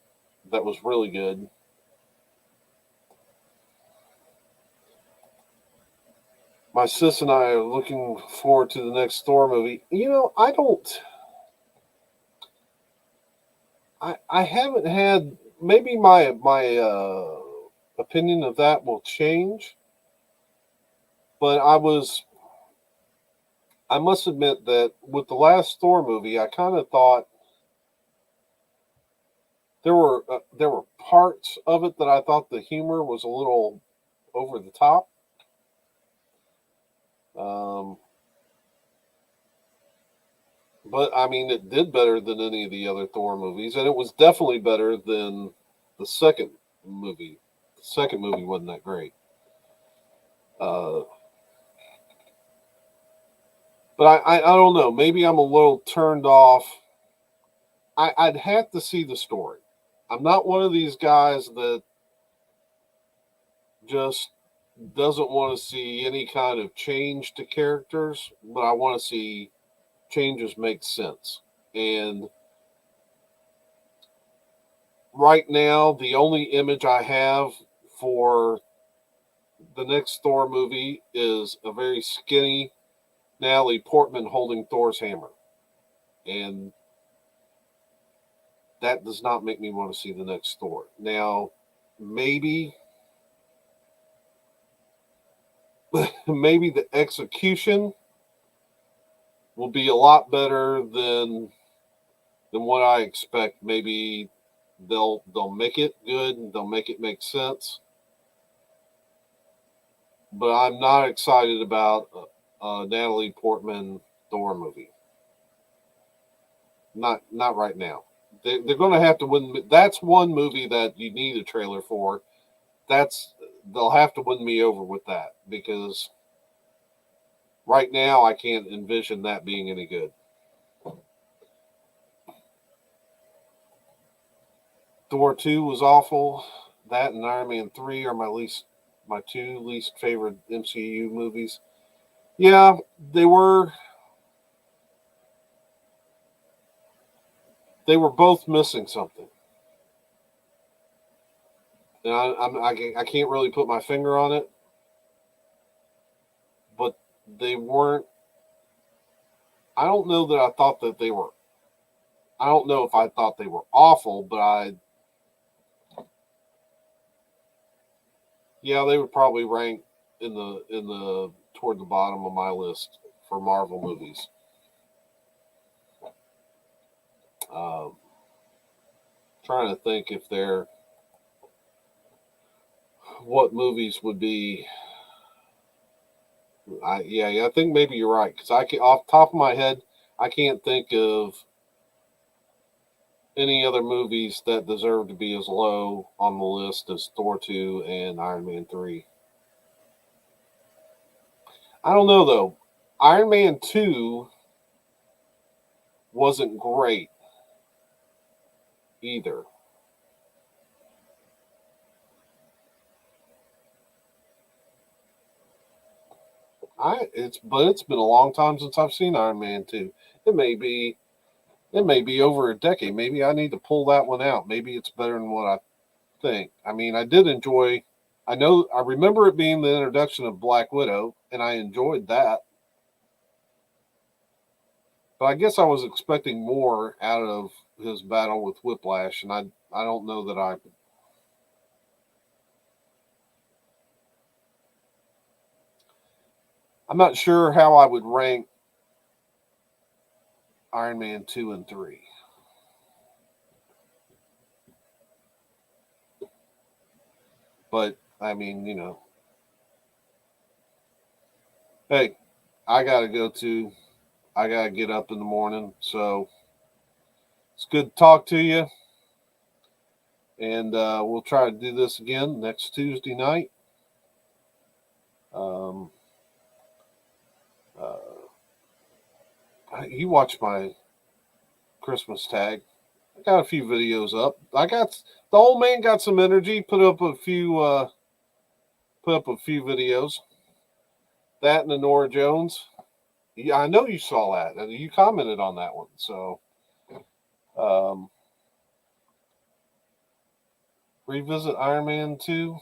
That was really good. My sis and I are looking forward to the next Thor movie. I don't. I haven't had. Maybe my opinion of that will change, but I must admit that with the last Thor movie, I kind of thought there were parts of it that I thought the humor was a little over the top. Um, but I mean, it did better than any of the other Thor movies, and it was definitely better than the second movie. The second movie wasn't that great. Uh, but I don't know. Maybe I'm a little turned off. I'd have to see the story. I'm not one of these guys that just doesn't want to see any kind of change to characters, but I want to see changes make sense. And right now, the only image I have for the next Thor movie is a very skinny Natalie Portman holding Thor's hammer. And that does not make me want to see the next Thor. Now, maybe maybe the execution will be a lot better than what I expect. Maybe they'll make it good and they'll make it make sense. But I'm not excited about a Natalie Portman Thor movie. Not right now. They're going to have to win. That's one movie that you need a trailer for. They'll have to win me over with that because right now I can't envision that being any good. Thor 2 was awful. That and Iron Man 3 are my two least favorite MCU movies. Yeah, they were both missing something. And I can't really put my finger on it, but they weren't. I don't know that I thought that they were. I don't know if I thought they were awful, but yeah, they would probably rank in the toward the bottom of my list for Marvel movies. Um, Trying to think if they're what movies would be. I think maybe you're right because I can off the top of my head I can't think of any other movies that deserve to be as low on the list as Thor 2 and Iron Man 3. I don't know though. Iron Man 2 wasn't great either. It's been a long time since I've seen Iron Man 2. It may be it may be over a decade. Maybe I need to pull that one out. Maybe it's better than what I think. I mean, I did enjoy. I remember it being the introduction of Black Widow, and I enjoyed that. But I guess I was expecting more out of his battle with Whiplash, and I don't know that I'm not sure how I would rank Iron Man 2 and 3. But I mean, hey, I gotta go to. I gotta get up in the morning, so it's good to talk to you. And we'll try to do this again next Tuesday night. You watch my Christmas tag. I got a few videos up. The old man got some energy. Put up a few videos. That and the Nora Jones. Yeah, I know you saw that, and you commented on that one. So, revisit Iron Man 2.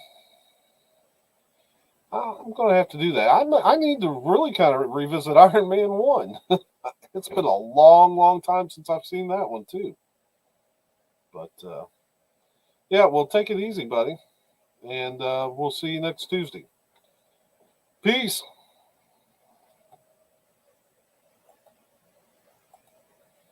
I'm going to have to do that. I need to really kind of revisit Iron Man 1. It's been a long, long time since I've seen that one, too. But, yeah, well, take it easy, buddy. And we'll see you next Tuesday. Peace.